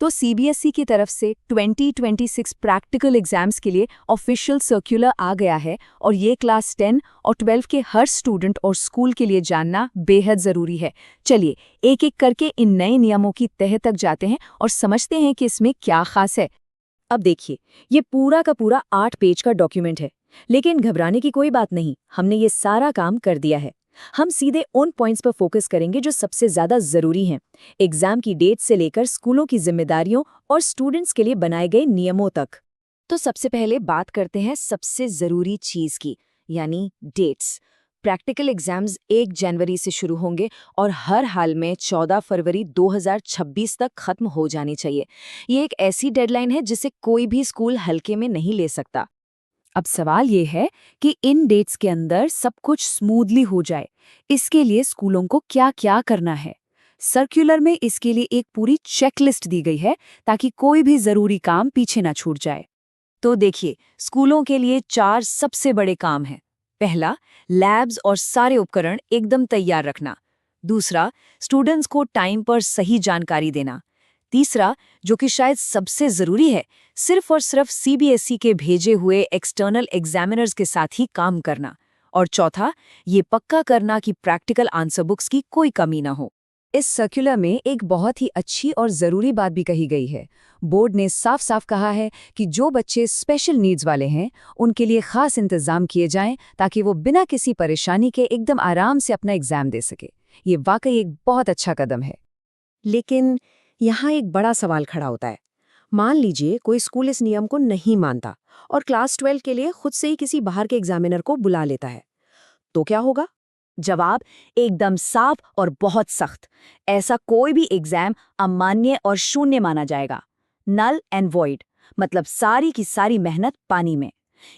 तो सीबीएसई की तरफ से 2026 प्रैक्टिकल एग्जाम्स के लिए ऑफिशियल सर्कुलर आ गया है और ये क्लास 10 और 12 के हर स्टूडेंट और स्कूल के लिए जानना बेहद ज़रूरी है। चलिए एक एक करके इन नए नियमों की तह तक जाते हैं और समझते हैं कि इसमें क्या खास है। अब देखिए, ये पूरा का पूरा 8 पेज का डॉक्यूमेंट है, लेकिन घबराने की कोई बात नहीं, हमने ये सारा काम कर दिया है। हम सीधे उन पॉइंट्स पर फोकस करेंगे जो सबसे ज्यादा जरूरी हैं, एग्जाम की डेट से लेकर स्कूलों की जिम्मेदारियों और स्टूडेंट्स के लिए बनाए गए नियमों तक। तो सबसे पहले बात करते हैं सबसे जरूरी चीज की, यानी डेट्स। प्रैक्टिकल एग्जाम्स 1 जनवरी से शुरू होंगे और हर हाल में 14 फरवरी 2026 तक खत्म हो जानी चाहिए। ये एक ऐसी डेडलाइन है जिसे कोई भी स्कूल हल्के में नहीं ले सकता। अब सवाल ये है कि इन डेट्स के अंदर सब कुछ स्मूथली हो जाए, इसके लिए स्कूलों को क्या क्या करना है। सर्कुलर में इसके लिए एक पूरी चेकलिस्ट दी गई है ताकि कोई भी जरूरी काम पीछे ना छूट जाए। तो देखिए, स्कूलों के लिए 4 सबसे बड़े काम हैं। पहला, लैब्स और सारे उपकरण एकदम तैयार रखना। दूसरा, स्टूडेंट्स को टाइम पर सही जानकारी देना। तीसरा, जो कि शायद सबसे जरूरी है, सिर्फ और सिर्फ सीबीएसई के भेजे हुए एक्सटर्नल एग्जामिनर्स के साथ ही काम करना। और चौथा, ये पक्का करना कि प्रैक्टिकल आंसर बुक्स की कोई कमी ना हो। इस सर्कुलर में एक बहुत ही अच्छी और ज़रूरी बात भी कही गई है। बोर्ड ने साफ साफ कहा है कि जो बच्चे स्पेशल नीड्स वाले हैं उनके लिए खास इंतजाम किए जाएं ताकि वो बिना किसी परेशानी के एकदम आराम से अपना एग्जाम दे सके। ये वाकई एक बहुत अच्छा कदम है। लेकिन यहाँ एक बड़ा सवाल खड़ा होता है। मान लीजिए कोई स्कूल इस नियम को नहीं मानता और क्लास 12 के लिए खुद से ही किसी बाहर के एग्जामिनर को बुला लेता है, तो क्या होगा? जवाब एकदम साफ और बहुत सख्त। ऐसा कोई भी एग्जाम अमान्य और शून्य माना जाएगा। नल एंड वॉइड, मतलब सारी की सारी मेहनत पानी में।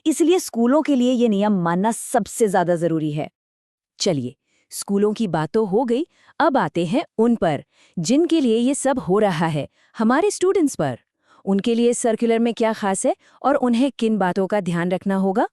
इसलिए स्कूलों के लिए ये नियम मानना सबसे ज्यादा जरूरी है। चलिए, स्कूलों की बात तो हो गई, अब आते हैं उन पर जिनके लिए ये सब हो रहा है, हमारे स्टूडेंट्स पर। उनके लिए सर्कुलर में क्या खास है और उन्हें किन बातों का ध्यान रखना होगा?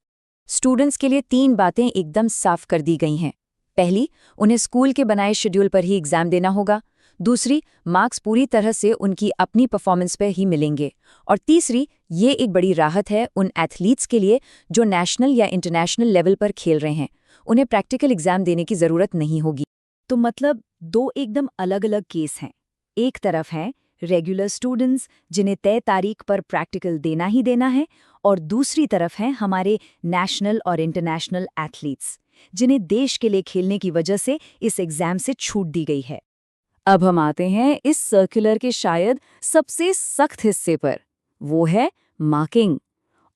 स्टूडेंट्स के लिए 3 बातें एकदम साफ कर दी गई हैं। पहली, उन्हें स्कूल के बनाए शेड्यूल पर ही एग्जाम देना होगा। दूसरी, मार्क्स पूरी तरह से उनकी अपनी परफॉर्मेंस पर ही मिलेंगे। और तीसरी, ये एक बड़ी राहत है उन एथलीट्स के लिए जो नेशनल या इंटरनेशनल लेवल पर खेल रहे हैं। उन्हें प्रैक्टिकल एग्जाम देने की जरूरत नहीं होगी। तो मतलब 2 एकदम अलग-अलग केस हैं। एक तरफ हैं रेगुलर स्टूडेंट्स जिन्हें तय तारीख पर प्रैक्टिकल देना ही देना है, और दूसरी तरफ हैं हमारे नेशनल और इंटरनेशनल एथलीट्स जिन्हें देश के लिए खेलने की वजह से इस एग्जाम से छूट दी गई है। अब हम आते हैं इस सर्कुलर के शायद सबसे सख्त हिस्से पर, वो है मार्किंग।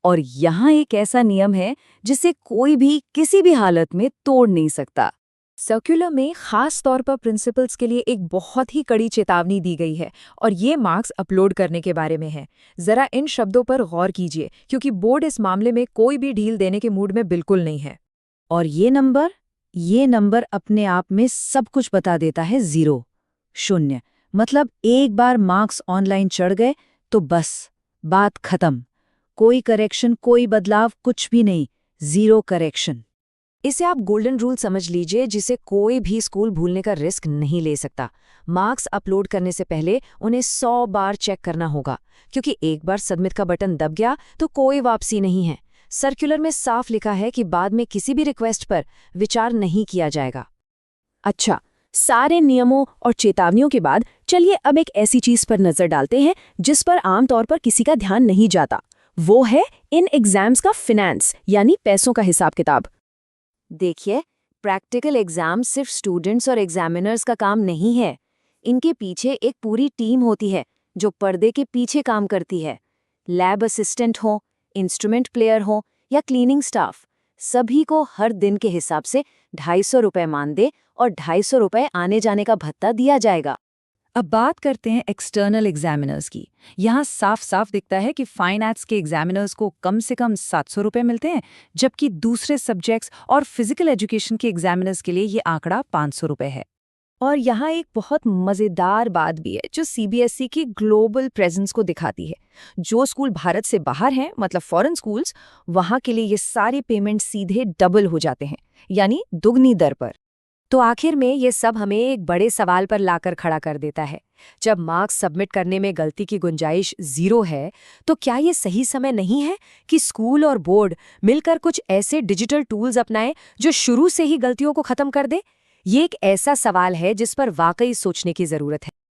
और यहाँ एक ऐसा नियम है जिसे कोई भी किसी भी हालत में तोड़ नहीं सकता। सर्कुलर में खास तौर पर प्रिंसिपल्स के लिए एक बहुत ही कड़ी चेतावनी दी गई है और ये मार्क्स अपलोड करने के बारे में है। जरा इन शब्दों पर गौर कीजिए क्योंकि बोर्ड इस मामले में कोई भी ढील देने के मूड में बिल्कुल नहीं है। और ये नंबर अपने आप में सब कुछ बता देता है। 0, 0, मतलब एक बार मार्क्स ऑनलाइन चढ़ गए तो बस बात खत्म। कोई करेक्शन, कोई बदलाव, कुछ भी नहीं। 0 करेक्शन। इसे आप गोल्डन रूल समझ लीजिए जिसे कोई भी स्कूल भूलने का रिस्क नहीं ले सकता। मार्क्स अपलोड करने से पहले उन्हें 100 बार चेक करना होगा, क्योंकि एक बार सबमिट का बटन दब गया तो कोई वापसी नहीं है। सर्कुलर में साफ लिखा है कि बाद में किसी भी रिक्वेस्ट पर विचार नहीं किया जाएगा। अच्छा, सारे नियमों और चेतावनियों के बाद चलिए अब एक ऐसी चीज पर नजर डालते हैं जिस पर आमतौर पर किसी का ध्यान नहीं जाता। वो है इन एग्जाम्स का फिनेंस, यानी पैसों का हिसाब किताब। देखिए, प्रैक्टिकल एग्जाम सिर्फ स्टूडेंट्स और एग्जामिनर्स का काम नहीं है। इनके पीछे एक पूरी टीम होती है जो पर्दे के पीछे काम करती है। लैब असिस्टेंट हो, इंस्ट्रूमेंट प्लेयर हो या क्लीनिंग स्टाफ, सभी को हर दिन के हिसाब से 250 रुपये मानदेय और 250 रुपये आने जाने का भत्ता दिया जाएगा। अब बात करते हैं एक्सटर्नल एग्जामिनर्स की। यहाँ साफ साफ दिखता है कि फाइन आर्ट्स के एग्जामिनर्स को कम से कम 700 रुपये मिलते हैं, जबकि दूसरे सब्जेक्ट्स और फिजिकल एजुकेशन के एग्जामिनर्स के लिए ये आंकड़ा 500 रुपये है। और यहाँ एक बहुत मज़ेदार बात भी है जो सीबीएसई की ग्लोबल प्रेजेंस को दिखाती है। जो स्कूल भारत से बाहर हैं, मतलब फॉरेन स्कूल्स, वहाँ के लिए ये सारे पेमेंट सीधे डबल हो जाते हैं, यानी दुगनी दर पर। तो आखिर में ये सब हमें एक बड़े सवाल पर लाकर खड़ा कर देता है। जब मार्क्स सबमिट करने में गलती की गुंजाइश 0 है, तो क्या ये सही समय नहीं है कि स्कूल और बोर्ड मिलकर कुछ ऐसे डिजिटल टूल्स अपनाएं जो शुरू से ही गलतियों को खत्म कर दे? ये एक ऐसा सवाल है जिस पर वाकई सोचने की जरूरत है।